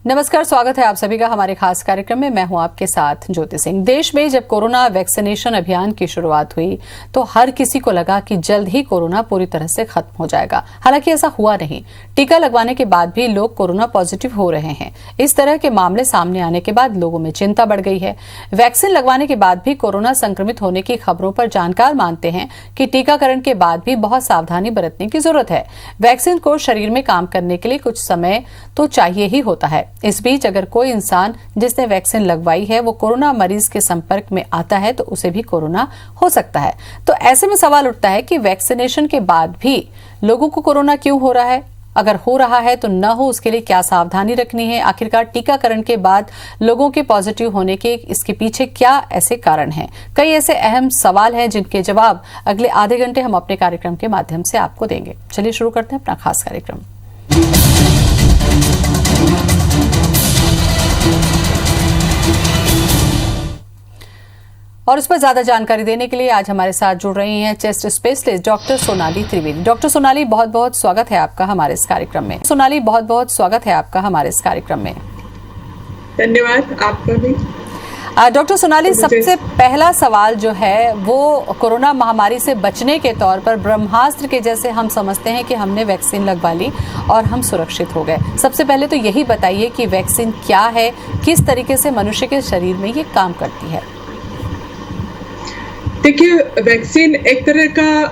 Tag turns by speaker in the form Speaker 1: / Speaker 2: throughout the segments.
Speaker 1: नमस्कार, स्वागत है आप सभी का हमारे खास कार्यक्रम में। मैं हूं आपके साथ ज्योति सिंह। देश में जब कोरोना वैक्सीनेशन अभियान की शुरुआत हुई तो हर किसी को लगा कि जल्द ही कोरोना पूरी तरह से खत्म हो जाएगा। हालांकि ऐसा हुआ नहीं। टीका लगवाने के बाद भी लोग कोरोना पॉजिटिव हो रहे हैं। इस तरह के मामले सामने आने के बाद लोगों में चिंता बढ़ गई है। वैक्सीन लगवाने के बाद भी कोरोना संक्रमित होने की खबरों पर जानकार मानते हैं कि टीकाकरण के बाद भी बहुत सावधानी बरतने की जरूरत है। वैक्सीन को शरीर में काम करने के लिए कुछ समय तो चाहिए ही होता है। इस बीच अगर कोई इंसान जिसने वैक्सीन लगवाई है वो कोरोना मरीज के संपर्क में आता है तो उसे भी कोरोना हो सकता है। तो ऐसे में सवाल उठता है कि वैक्सीनेशन के बाद भी लोगों को कोरोना क्यों हो रहा है? अगर हो रहा है तो न हो उसके लिए क्या सावधानी रखनी है? आखिरकार टीकाकरण के बाद लोगों के पॉजिटिव होने के इसके पीछे क्या ऐसे कारण हैं? कई ऐसे अहम सवाल हैं जिनके जवाब अगले आधे घंटे हम अपने कार्यक्रम के माध्यम से आपको देंगे। चलिए शुरू करते हैं अपना खास कार्यक्रम। और उस पर ज्यादा जानकारी देने के लिए आज हमारे साथ जुड़ रही हैं chest specialist doctor Sonali Trivedi. Doctor Sonali, बहुत बहुत स्वागत है आपका हमारे इस कार्यक्रम में। सोनाली, बहुत बहुत स्वागत है आपका हमारे इस कार्यक्रम में।
Speaker 2: धन्यवाद आपका भी।
Speaker 1: डॉक्टर सोनाली, सबसे पहला सवाल जो है वो कोरोना महामारी से बचने के तौर पर ब्रह्मास्त्र के जैसे हम समझते हैं कि हमने वैक्सीन लगवा ली और हम सुरक्षित हो गए। सबसे पहले तो यही बताइए कि वैक्सीन क्या है, किस तरीके से मनुष्य के शरीर में ये काम करती है?
Speaker 2: देखिए, वैक्सीन एक तरह का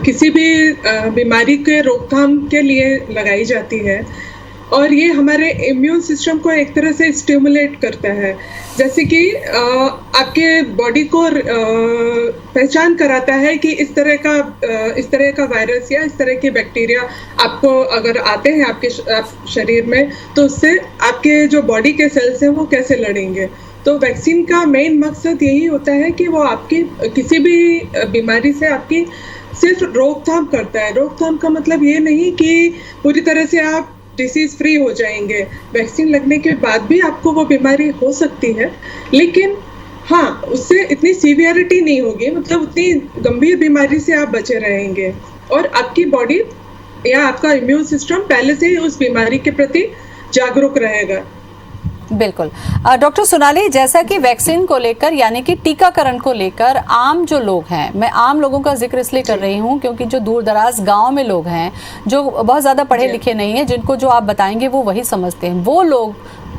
Speaker 2: किसी भी बीमारी के रोकथाम के लिए लगाई जाती है और ये हमारे इम्यून सिस्टम को एक तरह से स्टिमुलेट करता है। जैसे कि आपके बॉडी को पहचान कराता है कि इस तरह का वायरस या इस तरह के बैक्टीरिया आपको अगर आते हैं आपके शरीर में तो उससे आपके जो बॉडी के सेल्स हैं वो कैसे लड़ेंगे। तो वैक्सीन का मेन मकसद यही होता है कि वो आपकी किसी भी बीमारी से आपकी सिर्फ रोकथाम करता है। रोकथाम का मतलब ये नहीं कि पूरी तरह से आप डिसीज फ्री हो जाएंगे। वैक्सीन लगने के बाद भी आपको वो बीमारी हो सकती है, लेकिन हाँ, उससे इतनी सीवियरिटी नहीं होगी, मतलब उतनी गंभीर बीमारी से आप बचे रहेंगे और आपकी बॉडी या आपका इम्यून सिस्टम पहले से ही उस बीमारी के प्रति जागरूक रहेगा।
Speaker 1: बिल्कुल। डॉक्टर सोनाली, जैसा कि वैक्सीन को लेकर यानी कि टीकाकरण को लेकर आम जो लोग हैं, मैं आम लोगों का जिक्र इसलिए कर रही हूं क्योंकि जो दूर दराज गांव में लोग हैं जो बहुत ज़्यादा पढ़े लिखे नहीं हैं, जिनको जो आप बताएंगे वो वही समझते हैं, वो लोग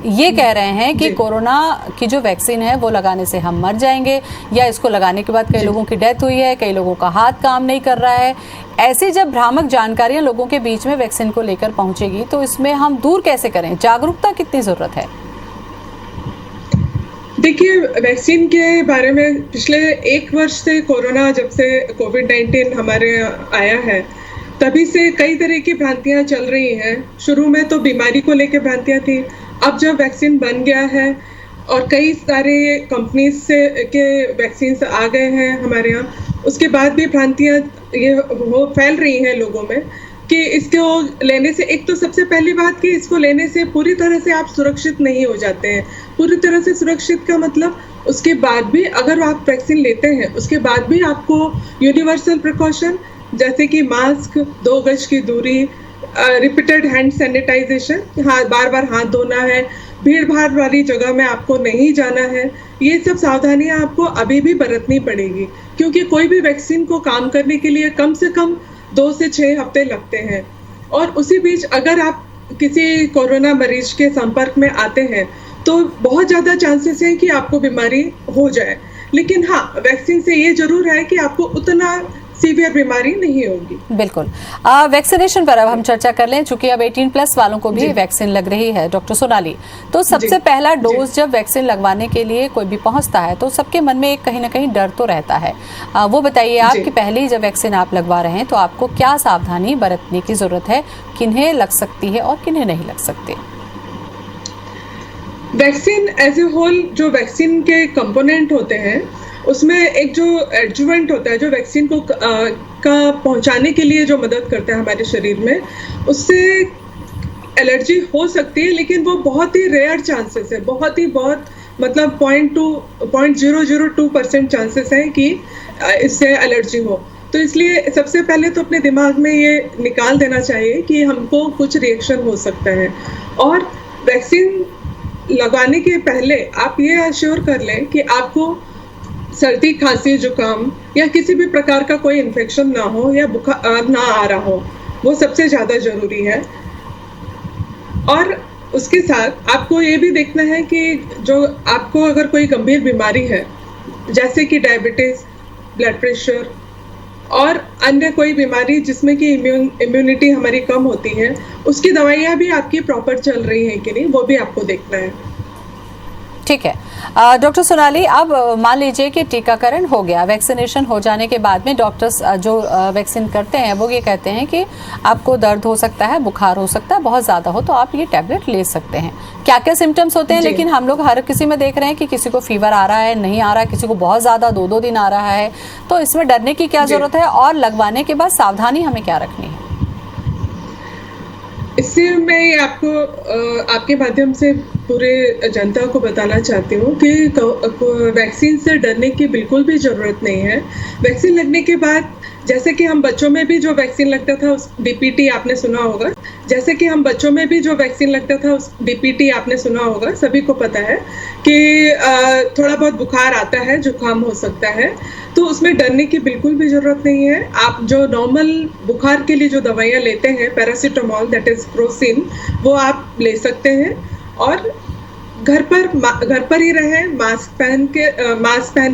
Speaker 1: ये कह रहे हैं कि कोरोना की जो वैक्सीन है वो लगाने से हम मर जाएंगे या इसको लगाने के बाद कई लोगों की डेथ हुई है, कई लोगों का हाथ काम नहीं कर रहा है। ऐसी जब भ्रामक जानकारियां लोगों के बीच में वैक्सीन को लेकर पहुंचेगी तो इसमें हम दूर कैसे करें? जागरूकता कितनी ज़रूरत है?
Speaker 2: देखिए, वैक्सीन के बारे में पिछले 1 वर्ष से कोरोना जब से कोविड-19 हमारे आया है तभी से कई तरह की भ्रांतियां चल रही हैं। शुरू में तो बीमारी को लेकर भ्रांतियां थी, अब जब वैक्सीन बन गया है और कई सारे कंपनीज से के वैक्सीन आ गए हैं हमारे यहाँ, उसके बाद भी भ्रांतियां ये वो फैल रही हैं लोगों में कि इसको लेने से, एक तो सबसे पहली बात कि इसको लेने से पूरी तरह से आप सुरक्षित नहीं हो जाते हैं। पूरी तरह से सुरक्षित का मतलब उसके बाद भी अगर आप वैक्सीन लेते हैं उसके बाद भी आपको यूनिवर्सल प्रिकॉशन जैसे कि मास्क, 2 गज की दूरी, रिपीटेड हैंड सैनिटाइजेशन, बार बार हाथ धोना है, भीड़ भाड़ वाली जगह में आपको नहीं जाना है, ये सब सावधानियां आपको अभी भी बरतनी पड़ेगी क्योंकि कोई भी वैक्सीन को काम करने के लिए कम से कम 2 से 6 हफ्ते लगते हैं। और उसी बीच अगर आप किसी कोरोना मरीज के संपर्क में आते हैं तो बहुत ज़्यादा चांसेस हैं कि आपको बीमारी हो जाए, लेकिन हाँ, वैक्सीन से ये जरूर है कि आपको उतना सीवियर बीमारी नहीं होगी।
Speaker 1: बिल्कुल। वैक्सीनेशन पर अब हम चर्चा कर लें, चूंकि अब 18+ वालों को भी वैक्सीन लग रही है। डॉक्टर सोनाली, तो सबसे पहला डोज जब वैक्सीन लगवाने के लिए कोई भी पहुंचता है तो सबके मन में एक कहीं ना कहीं डर तो रहता है। वो बताइए आप कि पहले जब वैक्सीन आप लगवा रहे हैं तो आपको क्या सावधानी बरतने की जरूरत है, किन्हें लग सकती है और किन्हें नहीं लग सकती?
Speaker 2: वैक्सीन एज ए होल, जो वैक्सीन के कंपोनेंट होते हैं उसमें एक जो एडजुवेंट होता है जो वैक्सीन को का पहुंचाने के लिए जो मदद करता है हमारे शरीर में, उससे एलर्जी हो सकती है, लेकिन वो बहुत ही रेयर चांसेस है, बहुत मतलब 0.002% चांसेस हैं कि इससे एलर्जी हो। तो इसलिए सबसे पहले तो अपने दिमाग में ये निकाल देना चाहिए कि हमको कुछ रिएक्शन हो सकता है। और वैक्सीन लगवाने के पहले आप ये अश्योर कर लें कि आपको सर्दी, खांसी, जुकाम या किसी भी प्रकार का कोई इन्फेक्शन ना हो या बुखार ना आ रहा हो, वो सबसे ज़्यादा ज़रूरी है। और उसके साथ आपको ये भी देखना है कि जो आपको अगर कोई गंभीर बीमारी है, जैसे कि डायबिटीज़, ब्लड प्रेशर और अन्य कोई बीमारी जिसमें कि इम्यूनिटी हमारी कम होती है, उसकी दवाइयाँ भी आपकी प्रॉपर चल रही हैं कि नहीं, वो भी आपको देखना है।
Speaker 1: ठीक है डॉक्टर सोनाली, अब मान लीजिए कि टीकाकरण हो गया, वैक्सीनेशन हो जाने के बाद में डॉक्टर्स जो वैक्सीन करते हैं वो ये कहते हैं कि आपको दर्द हो सकता है, बुखार हो सकता है, बहुत ज़्यादा हो तो आप ये टैबलेट ले सकते हैं। क्या क्या सिम्टम्स होते हैं, लेकिन हम लोग हर किसी में देख रहे हैं कि किसी को फीवर आ रहा है, नहीं आ रहा है, किसी को बहुत ज़्यादा 2-2 दिन आ रहा है, तो इसमें डरने की क्या ज़रूरत है और लगवाने के बाद सावधानी हमें क्या रखनी है?
Speaker 2: इससे मैं आपको आपके माध्यम से पूरे जनता को बताना चाहती हूँ कि वैक्सीन से डरने की बिल्कुल भी ज़रूरत नहीं है। वैक्सीन लगने के बाद जैसे कि हम बच्चों में भी जो वैक्सीन लगता था उस डीपीटी आपने सुना होगा, जैसे कि हम बच्चों में भी जो वैक्सीन लगता था उस डीपीटी आपने सुना होगा, सभी को पता है कि थोड़ा बहुत बुखार आता है, जुकाम हो सकता है, तो उसमें डरने की बिल्कुल भी ज़रूरत नहीं है। आप जो नॉर्मल बुखार के लिए जो दवाइयाँ लेते हैं, पैरासीटामोल दैट इज़ क्रोसिन, वो आप ले सकते हैं और घर पर ही रहें, मास्क पहन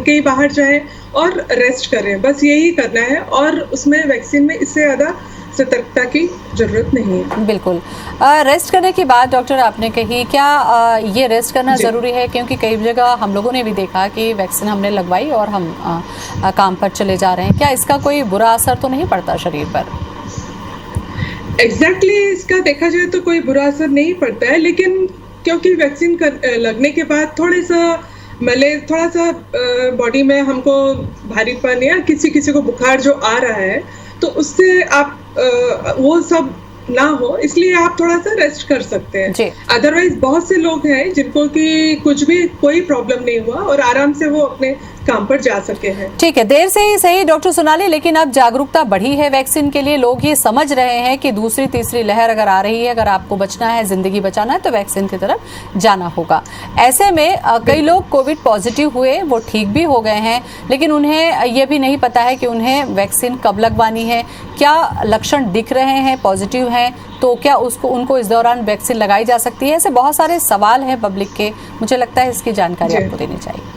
Speaker 2: के ही बाहर जाएं और रेस्ट करें, बस यही करना है। और उसमें वैक्सीन में इससे ज़्यादा सतर्कता की जरूरत नहीं है।
Speaker 1: बिल्कुल। रेस्ट करने की बात डॉक्टर आपने कही, क्या ये रेस्ट करना ज़रूरी है? क्योंकि कई जगह हम लोगों ने भी देखा कि वैक्सीन हमने लगवाई और हम काम पर चले जा रहे हैं, क्या इसका कोई बुरा असर तो नहीं पड़ता शरीर पर?
Speaker 2: एग्जैक्टली इसका देखा जाए तो कोई बुरा असर नहीं पड़ता है, लेकिन क्योंकि वैक्सीन लगने के बाद थोड़ा सा बॉडी में हमको भारीपन या किसी को बुखार जो आ रहा है, तो उससे आप वो सब ना हो, इसलिए आप थोड़ा सा रेस्ट कर सकते हैं। अदरवाइज बहुत से लोग हैं जिनको कि कुछ भी कोई प्रॉब्लम नहीं हुआ और आराम से वो अपने काम पर जा सके हैं।
Speaker 1: ठीक है, देर से ही सही डॉक्टर सोनाली, लेकिन अब जागरूकता बढ़ी है वैक्सीन के लिए। लोग ये समझ रहे हैं कि दूसरी तीसरी लहर अगर आ रही है, अगर आपको बचना है, जिंदगी बचाना है, तो वैक्सीन की तरफ जाना होगा। ऐसे में कई लोग कोविड पॉजिटिव हुए, वो ठीक भी हो गए हैं, लेकिन उन्हें ये भी नहीं पता है कि उन्हें वैक्सीन कब लगवानी है, क्या लक्षण दिख रहे हैं, पॉजिटिव हैं तो क्या उनको इस दौरान वैक्सीन लगाई जा सकती है? ऐसे बहुत सारे सवाल हैं पब्लिक के, मुझे लगता है इसकी जानकारी आपको देनी चाहिए।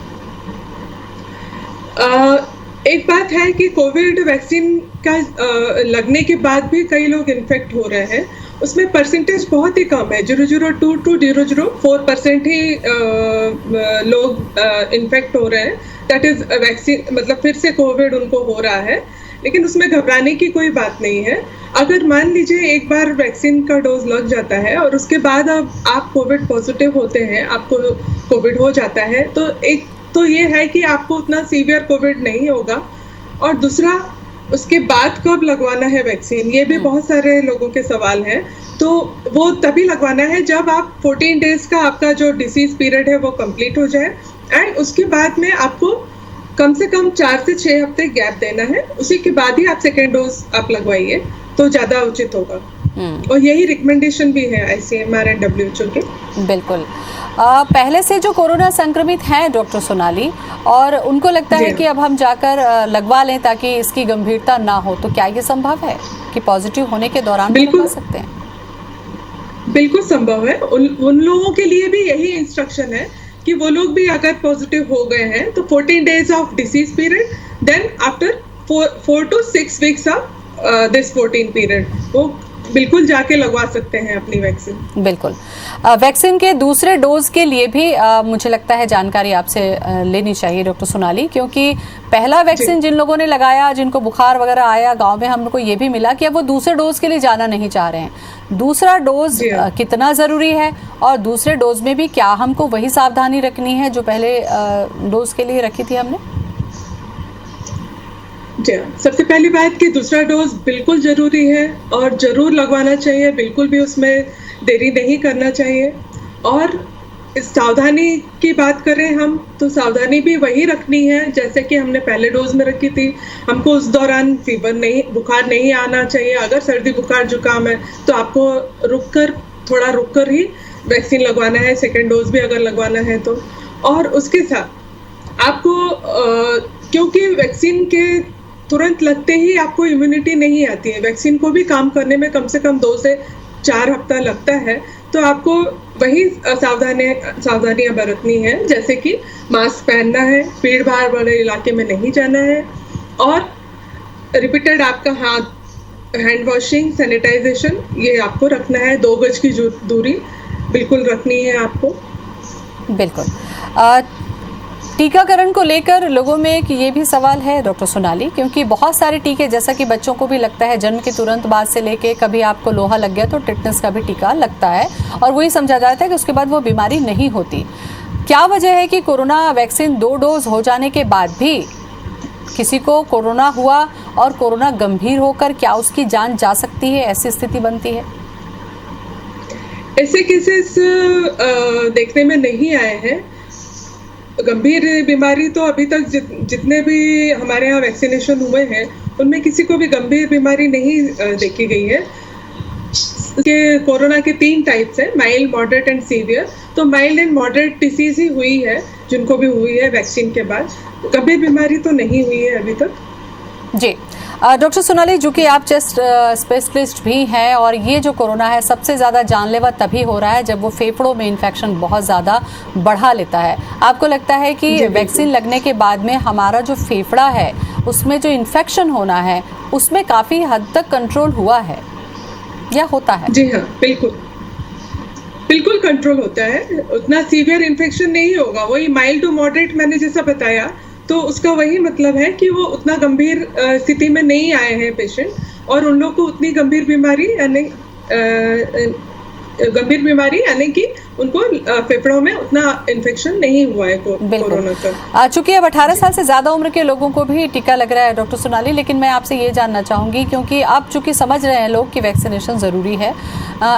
Speaker 2: एक बात है कि कोविड वैक्सीन का लगने के बाद भी कई लोग इन्फेक्ट हो रहे हैं, उसमें परसेंटेज बहुत ही कम है, 0.02 to 0.04% ही लोग इन्फेक्ट हो रहे हैं, दैट इज वैक्सीन मतलब फिर से कोविड उनको हो रहा है, लेकिन उसमें घबराने की कोई बात नहीं है। अगर मान लीजिए एक बार वैक्सीन का डोज लग जाता है और उसके बाद अब आप कोविड पॉजिटिव होते हैं, आपको कोविड हो जाता है, तो ये है कि आपको उतना सीवियर कोविड नहीं होगा। और दूसरा, उसके बाद कब लगवाना है वैक्सीन, ये भी बहुत सारे लोगों के सवाल हैं। तो वो तभी लगवाना है जब आप 14 डेज का आपका जो डिसीज पीरियड है वो कंप्लीट हो जाए, एंड उसके बाद में आपको कम से कम 4 से 6 हफ्ते गैप देना है, उसी के बाद ही आप सेकेंड डोज आप लगवाइए तो ज़्यादा उचित होगा। और यही रिकमेंडेशन भी है ICMR एंड WHO के।
Speaker 1: बिल्कुल। पहले से जो कोरोना संक्रमित हैं डॉक्टर सोनाली, और उनको लगता है कि अब हम जाकर लगवा लें ताकि इसकी गंभीरता ना हो, तो क्या ये संभव है कि पॉजिटिव होने के दौरान भी लगवा सकते हैं?
Speaker 2: बिल्कुल संभव है। उन लोगों के लिए भी यही इंस्ट्रक्शन है कि वो लोग भी अगर पॉजिटिव हो गए हैं तो 14 days of disease period, then after 4 to 6 weeks of this 14 period वो बिल्कुल जाके लगवा सकते हैं अपनी वैक्सीन।
Speaker 1: बिल्कुल। वैक्सीन के दूसरे डोज के लिए भी मुझे लगता है जानकारी आपसे लेनी चाहिए डॉक्टर सोनाली, क्योंकि पहला वैक्सीन जिन लोगों ने लगाया, जिनको बुखार वगैरह आया, गांव में हमको ये भी मिला कि अब वो दूसरे डोज के लिए जाना नहीं चाह रहे हैं। दूसरा डोज कितना ज़रूरी है, और दूसरे डोज में भी क्या हमको वही सावधानी रखनी है जो पहले डोज के लिए रखी थी हमने?
Speaker 2: सबसे पहली बात कि दूसरा डोज बिल्कुल ज़रूरी है और ज़रूर लगवाना चाहिए, बिल्कुल भी उसमें देरी नहीं करना चाहिए। और इस सावधानी की बात करें हम तो सावधानी भी वही रखनी है जैसे कि हमने पहले डोज में रखी थी। हमको उस दौरान बुखार नहीं आना चाहिए। अगर सर्दी बुखार जुकाम है तो आपको थोड़ा रुक कर ही वैक्सीन लगवाना है, सेकेंड डोज भी अगर लगवाना है तो। और उसके साथ आपको क्योंकि वैक्सीन के तुरंत लगते ही आपको इम्यूनिटी नहीं आती है, वैक्सीन को भी काम करने में कम से कम 2 से 4 हफ्ता लगता है। तो आपको वही सावधानियां बरतनी है, जैसे कि मास्क पहनना है, भीड़ भाड़ वाले इलाके में नहीं जाना है, और रिपीटेड आपका हैंड वॉशिंग, सैनिटाइजेशन ये आपको रखना है। 2 गज की दूरी बिल्कुल रखनी है आपको।
Speaker 1: बिल्कुल। टीकाकरण को लेकर लोगों में एक ये भी सवाल है डॉक्टर सोनाली, क्योंकि बहुत सारे टीके, जैसा कि बच्चों को भी लगता है जन्म के तुरंत बाद से लेके कभी आपको लोहा लग गया तो टिटनेस का भी टीका लगता है, और वही समझा जाता है कि उसके बाद वो बीमारी नहीं होती। क्या वजह है कि कोरोना वैक्सीन 2 डोज हो जाने के बाद भी किसी को कोरोना हुआ और कोरोना गंभीर होकर क्या उसकी जान जा सकती है, ऐसी स्थिति बनती है?
Speaker 2: ऐसे केसेस देखने में नहीं आए हैं। गंभीर बीमारी तो अभी तक जितने भी हमारे यहाँ वैक्सीनेशन हुए हैं उनमें किसी को भी गंभीर बीमारी नहीं देखी गई है। कि कोरोना के 3 टाइप्स हैं, माइल्ड, मॉडरेट एंड सीवियर। तो माइल्ड एंड मॉडरेट डिसीज ही हुई है जिनको भी हुई है वैक्सीन के बाद, गंभीर बीमारी तो नहीं हुई है अभी तक।
Speaker 1: जी डॉक्टर सोनाली, जो कि आप चेस्ट स्पेशलिस्ट भी हैं, और ये जो कोरोना है सबसे ज़्यादा जानलेवा तभी हो रहा है जब वो फेफड़ों में इन्फेक्शन बहुत ज़्यादा बढ़ा लेता है। आपको लगता है कि वैक्सीन लगने के बाद में हमारा जो फेफड़ा है उसमें जो इन्फेक्शन होना है उसमें काफ़ी हद तक कंट्रोल हुआ है या होता है?
Speaker 2: जी हाँ, बिल्कुल कंट्रोल होता है। उतना सीवियर इन्फेक्शन नहीं होगा। वही माइल्ड टू मॉडरेट मैंने जैसा बताया, तो उसका वही मतलब है कि वो उतना गंभीर स्थिति में नहीं आए हैं पेशेंट, और उन लोग को उतनी गंभीर बीमारी यानी कि उनको फेफड़ों में उतना इन्फेक्शन नहीं हुआ है कोरोना का।
Speaker 1: चूंकि अब 18 साल से ज़्यादा उम्र के लोगों को भी टीका लग रहा है डॉक्टर सोनाली, लेकिन मैं आपसे ये जानना चाहूँगी, क्योंकि आप चूंकि समझ रहे हैं लोग कि वैक्सीनेशन ज़रूरी है,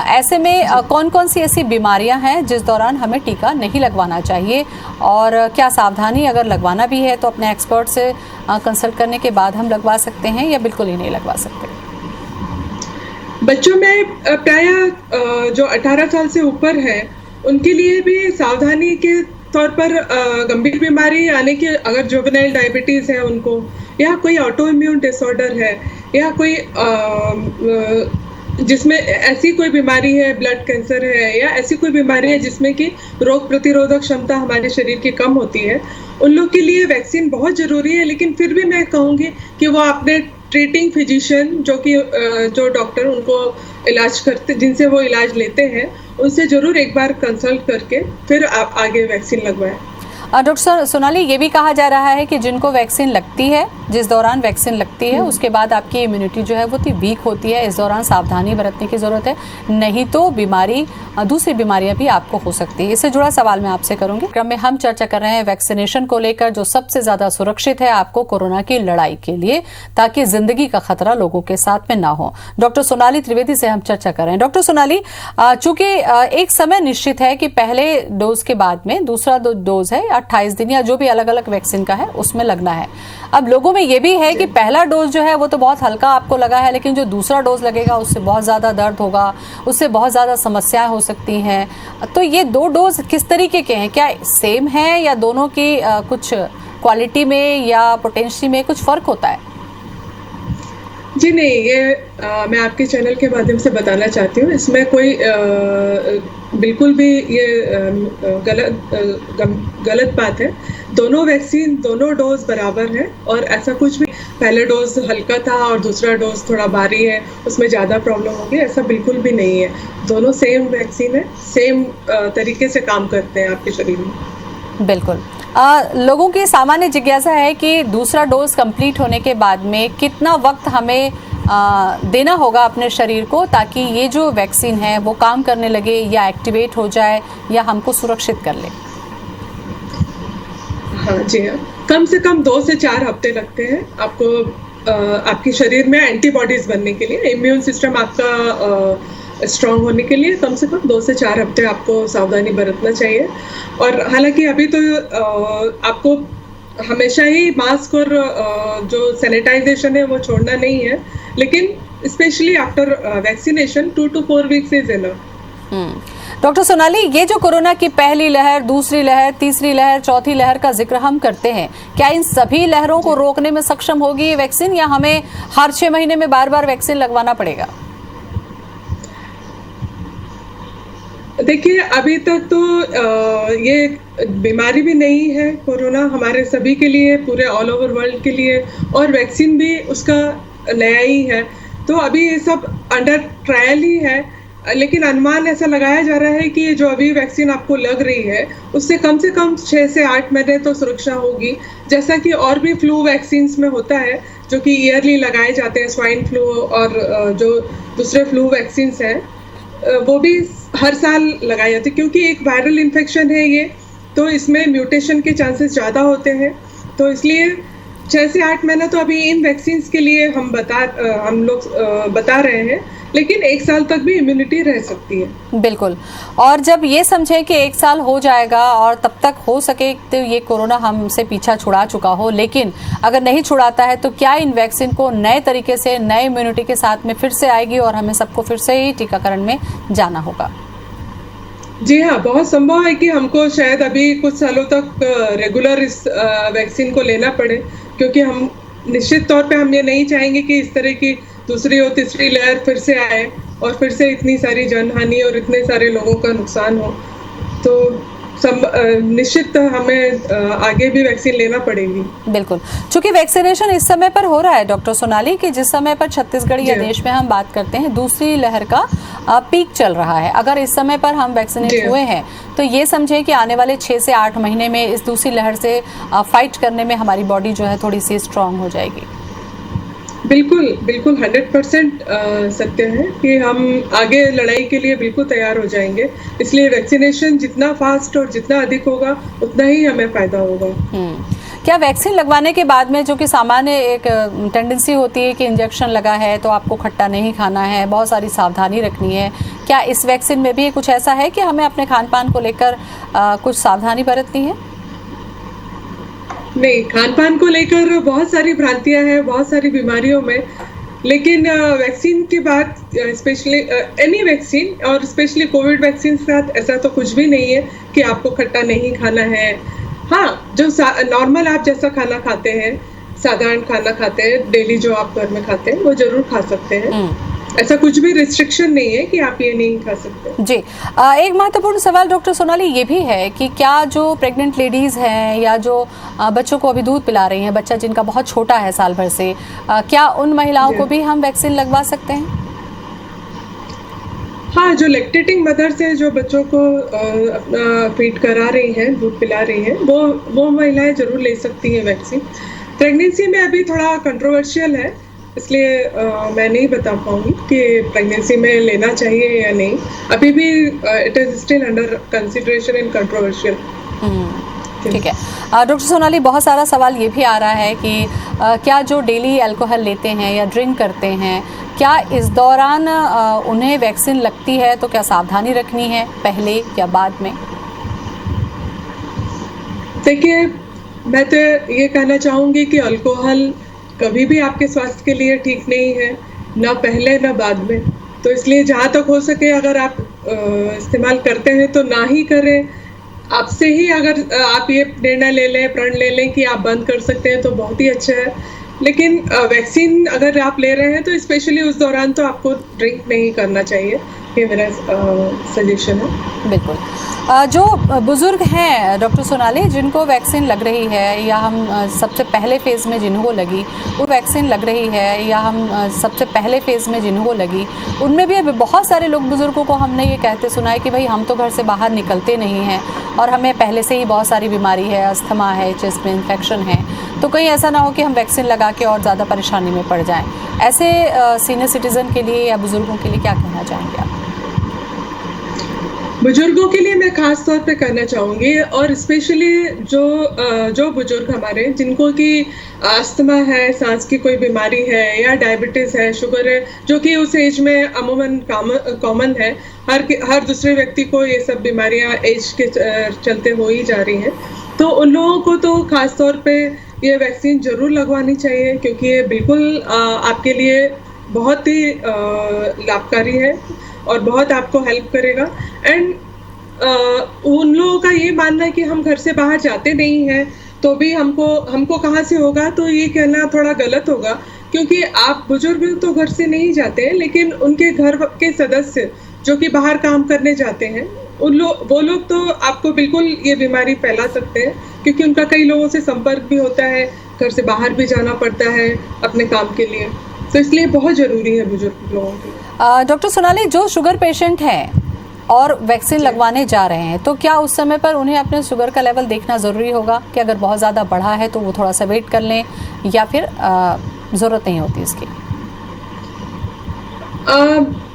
Speaker 1: ऐसे में कौन कौन सी ऐसी बीमारियां हैं जिस दौरान हमें टीका नहीं लगवाना चाहिए, और क्या सावधानी अगर लगवाना भी है तो अपने एक्सपर्ट से कंसल्ट करने के बाद हम लगवा सकते हैं या बिल्कुल ही नहीं लगवा सकते?
Speaker 2: बच्चों में प्रायः जो 18 साल से ऊपर है उनके लिए भी सावधानी के तौर पर गंभीर बीमारी यानी कि अगर जुवेनाइल डायबिटीज है उनको, या कोई ऑटो इम्यून डिसऑर्डर है, या कोई जिसमें ऐसी कोई बीमारी है, ब्लड कैंसर है, या ऐसी कोई बीमारी है जिसमें कि रोग प्रतिरोधक क्षमता हमारे शरीर की कम होती है, उन लोग के लिए वैक्सीन बहुत ज़रूरी है। लेकिन फिर भी मैं कहूँगी कि वो अपने ट्रीटिंग फिजिशियन जो डॉक्टर उनको इलाज करते, जिनसे वो इलाज लेते हैं, उनसे ज़रूर एक बार कंसल्ट करके फिर आप आगे वैक्सीन लगवाएं।
Speaker 1: डॉक्टर सोनाली, ये भी कहा जा रहा है कि जिनको वैक्सीन लगती है, जिस दौरान वैक्सीन लगती है उसके बाद आपकी इम्यूनिटी जो है वो वीक होती है, इस दौरान सावधानी बरतने की ज़रूरत है, नहीं तो दूसरी बीमारियां भी आपको हो सकती है। इससे जुड़ा सवाल मैं आपसे करूंगी। क्रम में हम चर्चा कर रहे हैं वैक्सीनेशन को लेकर, जो सबसे ज़्यादा सुरक्षित है आपको कोरोना की लड़ाई के लिए, ताकि जिंदगी का खतरा लोगों के साथ में ना हो। डॉक्टर सोनाली त्रिवेदी से हम चर्चा कर रहे हैं। डॉक्टर सोनाली, चूंकि एक समय निश्चित है कि पहले डोज के बाद में दूसरा डोज है 28 दिन या जो भी अलग अलग वैक्सीन का है उसमें लगना है। अब लोगों में ये भी है कि पहला डोज जो है वो तो बहुत हल्का आपको लगा है, लेकिन जो दूसरा डोज लगेगा उससे बहुत ज़्यादा दर्द होगा, उससे बहुत ज़्यादा समस्याएं हो सकती हैं। तो ये 2 डोज किस तरीके के हैं? क्या सेम है या दोनों की कुछ क्वालिटी में या पोटेंशियल में कुछ फ़र्क होता है?
Speaker 2: जी नहीं, ये मैं आपके चैनल के माध्यम से बताना चाहती हूँ, इसमें कोई बिल्कुल भी ये गलत बात है। दोनों वैक्सीन, दोनों डोज बराबर है, और ऐसा कुछ भी पहले डोज हल्का था और दूसरा डोज थोड़ा भारी है, उसमें ज़्यादा प्रॉब्लम होगी, ऐसा बिल्कुल भी नहीं है। दोनों सेम वैक्सीन है, सेम तरीके से काम करते हैं आपके शरीर में।
Speaker 1: बिल्कुल। लोगों की सामान्य जिज्ञासा है कि दूसरा डोज कंप्लीट होने के बाद में कितना वक्त हमें देना होगा अपने शरीर को, ताकि ये जो वैक्सीन है वो काम करने लगे या एक्टिवेट हो जाए या हमको सुरक्षित कर ले?
Speaker 2: हाँ जी हाँ, कम से कम 2 से 4 हफ्ते लगते हैं आपको आपके शरीर में एंटीबॉडीज बनने के लिए। इम्यून सिस्टम आपका स्ट्रांग होने के लिए कम से कम 2 से 4 हफ्ते आपको सावधानी बरतना चाहिए। और हालांकि अभी तो आपको हमेशा ही मास्क और जो सैनिटाइजेशन है वो छोड़ना नहीं है, लेकिन specially after vaccination 2 to 4 weeks is enough.
Speaker 1: Doctor Sonali, ये जो कोरोना की पहली लहर, दूसरी लहर, तीसरी लहर, चौथी लहर का जिक्र हम करते हैं, क्या इन सभी लहरों को रोकने में सक्षम होगी ये वैक्सीन, या हमें हर 6 महीने में बार बार वैक्सीन लगवाना पड़ेगा?
Speaker 2: देखिए, अभी तक तो ये बीमारी भी नहीं है कोरोना हमारे सभी के लिए, पूरे ऑल ओवर वर्ल्ड के लिए, और वैक्सीन भी उसका नया ही है। तो अभी ये सब अंडर ट्रायल ही है, लेकिन अनुमान ऐसा लगाया जा रहा है कि जो अभी वैक्सीन आपको लग रही है उससे कम 6 से 8 महीने तो सुरक्षा होगी, जैसा कि और भी फ्लू वैक्सीन में होता है जो कि ईयरली लगाए जाते हैं। स्वाइन फ्लू और जो दूसरे फ्लू वैक्सीन हैं वो भी हर साल लगाए जाते हैं, क्योंकि एक वायरल इन्फेक्शन है ये, तो इसमें म्यूटेशन के चांसेस ज़्यादा होते हैं। तो इसलिए 6 से 8 महीना तो अभी इन वैक्सीन के लिए हम लोग बता रहे हैं, लेकिन 1 साल तक भी इम्यूनिटी रह सकती है।
Speaker 1: बिल्कुल। और जब ये समझे कि 1 साल हो जाएगा और तब तक हो सके तो ये कोरोना हमसे पीछा छुड़ा चुका हो, लेकिन अगर नहीं छुड़ाता है तो क्या इन वैक्सीन को नए तरीके से, नए इम्यूनिटी के साथ में फिर से आएगी और हमें सबको फिर से ही टीकाकरण में जाना होगा?
Speaker 2: जी हाँ, बहुत संभव है कि हमको शायद अभी कुछ सालों तक रेगुलर इस वैक्सीन को लेना पड़े, क्योंकि हम निश्चित तौर पे हम ये नहीं चाहेंगे कि इस तरह की दूसरी और तीसरी लहर फिर से आए और फिर से इतनी सारी जनहानि और इतने सारे लोगों का नुकसान हो। तो निश्चित हमें आगे भी वैक्सीन लेना पड़ेगी।
Speaker 1: बिल्कुल, चूंकि वैक्सीनेशन इस समय पर हो रहा है डॉक्टर सोनाली, कि जिस समय पर छत्तीसगढ़ या देश में हम बात करते हैं दूसरी लहर का पीक चल रहा है, अगर इस समय पर हम वैक्सीनेट हुए हैं तो ये समझे कि आने वाले 6 से 8 महीने में इस दूसरी लहर से फाइट करने में हमारी बॉडी जो है थोड़ी सी स्ट्रांग हो जाएगी।
Speaker 2: बिल्कुल 100% सत्य है कि हम आगे लड़ाई के लिए बिल्कुल तैयार हो जाएंगे। इसलिए वैक्सीनेशन जितना फास्ट और जितना अधिक होगा उतना ही हमें फायदा होगा।
Speaker 1: क्या वैक्सीन लगवाने के बाद में, जो कि सामान्य एक टेंडेंसी होती है कि इंजेक्शन लगा है तो आपको खट्टा नहीं खाना है, बहुत सारी सावधानी रखनी है, क्या इस वैक्सीन में भी कुछ ऐसा है कि हमें अपने खान पान को लेकर कुछ सावधानी बरतनी है?
Speaker 2: नहीं, खान पान को लेकर बहुत सारी भ्रांतियां हैं बहुत सारी बीमारियों में, लेकिन वैक्सीन के बाद स्पेशली एनी वैक्सीन और स्पेशली कोविड वैक्सीन के साथ ऐसा तो कुछ भी नहीं है कि आपको खट्टा नहीं खाना है। हाँ, जो नॉर्मल आप जैसा खाना खाते हैं, साधारण खाना खाते हैं, डेली जो आप घर में खाते हैं वो जरूर खा सकते हैं। ऐसा कुछ भी रिस्ट्रिक्शन नहीं है कि आप ये नहीं खा सकते। जी,
Speaker 1: एक महत्वपूर्ण सवाल डॉक्टर सोनाली ये भी है कि क्या जो प्रेग्नेंट लेडीज हैं या जो बच्चों को अभी दूध पिला रही हैं, बच्चा जिनका बहुत छोटा है साल भर से, क्या उन महिलाओं को भी हम वैक्सीन लगवा सकते हैं?
Speaker 2: हाँ, जो लैक्टेटिंग मदर्स हैं, जो बच्चों को अपना फीड करा रही हैं, दूध पिला रही हैं, वो महिलाएं जरूर ले सकती हैं वैक्सीन। प्रेगनेंसी में अभी थोड़ा कंट्रोवर्शियल है, इसलिए मैं नहीं बता पाऊंगी कि प्रेगनेंसी में लेना चाहिए या नहीं। अभी भी it is still under consideration and controversial.
Speaker 1: ठीक है डॉक्टर सोनाली, बहुत सारा सवाल ये भी आ रहा है कि क्या जो डेली अल्कोहल लेते हैं या ड्रिंक करते हैं, क्या इस दौरान उन्हें वैक्सीन लगती है, तो क्या सावधानी रखनी है पहले या बाद में?
Speaker 2: देखिए, मैं तो ये कहना चाहूँगी कि अल्कोहल कभी भी आपके स्वास्थ्य के लिए ठीक नहीं है, ना पहले ना बाद में। तो इसलिए जहाँ तक हो सके अगर आप इस्तेमाल करते हैं तो ना ही करें। आपसे ही अगर आप ये निर्णय ले लें, प्रण ले लें कि आप बंद कर सकते हैं तो बहुत ही अच्छा है। लेकिन वैक्सीन अगर आप ले रहे हैं तो स्पेशली उस दौरान तो आपको ड्रिंक नहीं करना चाहिए, ये मेरा सजेशन है।
Speaker 1: बिल्कुल। जो बुजुर्ग हैं डॉक्टर सोनाली, जिनको वैक्सीन लग रही है या हम सबसे पहले फेज़ में जिनको लगी वो वैक्सीन लग रही है, या हम सबसे पहले फेज़ में जिनको लगी, उनमें भी अभी बहुत सारे लोग, बुजुर्गों को हमने ये कहते सुना है कि भाई हम तो घर से बाहर निकलते नहीं हैं और हमें पहले से ही बहुत सारी बीमारी है, अस्थमा है, चेस्ट में इन्फेक्शन है, तो कहीं ऐसा ना हो कि हम वैक्सीन लगा के और ज़्यादा परेशानी में पड़ जाएँ। ऐसे सीनियर सिटीज़न के लिए या बुज़ुर्गों के लिए क्या कहना चाहेंगे आप?
Speaker 2: बुजुर्गों के लिए मैं खास तौर पे कहना चाहूँगी, और स्पेशली जो बुजुर्ग हमारे जिनको कि अस्थमा है, सांस की कोई बीमारी है या डायबिटीज़ है, शुगर है, जो कि उस एज में अमूमन कॉमन है। हर दूसरे व्यक्ति को ये सब बीमारियां एज के चलते हो ही जा रही हैं। तो उन लोगों को तो खास तौर पे ये वैक्सीन ज़रूर लगवानी चाहिए, क्योंकि ये बिल्कुल आपके लिए बहुत ही लाभकारी है और बहुत आपको हेल्प करेगा। एंड उन लोगों का ये मानना है कि हम घर से बाहर जाते नहीं हैं तो भी हमको कहाँ से होगा, तो ये कहना थोड़ा गलत होगा, क्योंकि आप बुजुर्ग तो घर से नहीं जाते हैं, लेकिन उनके घर के सदस्य जो कि बाहर काम करने जाते हैं वो लोग तो आपको बिल्कुल ये बीमारी फैला सकते हैं, क्योंकि उनका कई लोगों से संपर्क भी होता है, घर से बाहर भी जाना पड़ता है अपने काम के लिए। तो इसलिए बहुत ज़रूरी है बुजुर्ग लोगों के।
Speaker 1: डॉक्टर सोनाली, जो शुगर पेशेंट हैं और वैक्सीन लगवाने जा रहे हैं, तो क्या उस समय पर उन्हें अपने शुगर का लेवल देखना ज़रूरी होगा कि अगर बहुत ज़्यादा बढ़ा है तो वो थोड़ा सा वेट कर लें, या फिर ज़रूरत नहीं होती इसकी?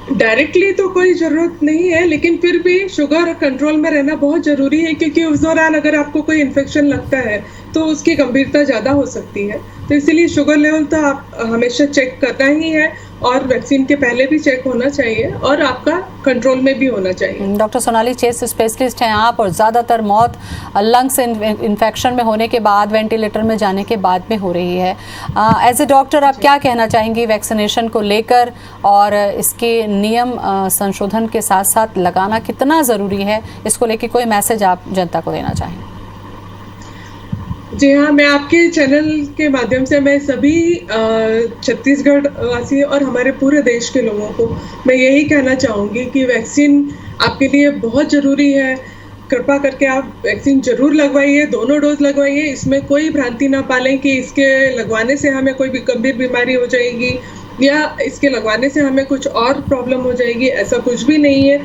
Speaker 2: डायरेक्टली तो कोई ज़रूरत नहीं है, लेकिन फिर भी शुगर कंट्रोल में रहना बहुत ज़रूरी है, क्योंकि उस दौरान अगर आपको कोई इन्फेक्शन लगता है तो उसकी गंभीरता ज़्यादा हो सकती है। तो इसीलिए शुगर लेवल तो आप हमेशा चेक करना ही है, और वैक्सीन के पहले भी चेक होना चाहिए, और आपका कंट्रोल में भी होना चाहिए।
Speaker 1: डॉक्टर सोनाली, चेस्ट स्पेशलिस्ट हैं आप, और ज़्यादातर मौत लंग्स इन्फेक्शन में होने के बाद, वेंटिलेटर में जाने के बाद में हो रही है। एज ए डॉक्टर आप क्या कहना चाहेंगी वैक्सीनेशन को लेकर, और इसके नियम संशोधन के साथ साथ लगाना कितना ज़रूरी है, इसको लेकर कोई मैसेज आप जनता को देना चाहें?
Speaker 2: जी हाँ, मैं आपके चैनल के माध्यम से मैं सभी छत्तीसगढ़ वासी और हमारे पूरे देश के लोगों को मैं यही कहना चाहूँगी कि वैक्सीन आपके लिए बहुत ज़रूरी है। कृपा करके आप वैक्सीन ज़रूर लगवाइए, दोनों डोज लगवाइए। इसमें कोई भ्रांति ना पालें कि इसके लगवाने से हमें कोई भी गंभीर बीमारी हो जाएगी या इसके लगवाने से हमें कुछ और प्रॉब्लम हो जाएगी, ऐसा कुछ भी नहीं है।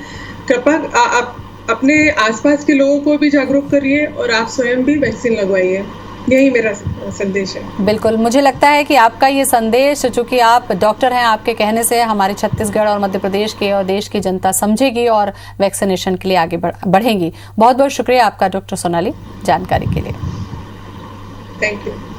Speaker 2: कृपा आप अपने आसपास के लोगों को भी जागरूक करिए और आप स्वयं भी वैक्सीन लगवाइए। यही मेरा संदेश है।
Speaker 1: बिल्कुल, मुझे लगता है कि आपका ये संदेश, चूँकि आप डॉक्टर हैं, आपके कहने से हमारे छत्तीसगढ़ और मध्य प्रदेश के और देश की जनता समझेगी और वैक्सीनेशन के लिए आगे बढ़ेंगी। बहुत बहुत शुक्रिया आपका डॉक्टर सोनाली, जानकारी के लिए।
Speaker 2: Thank you.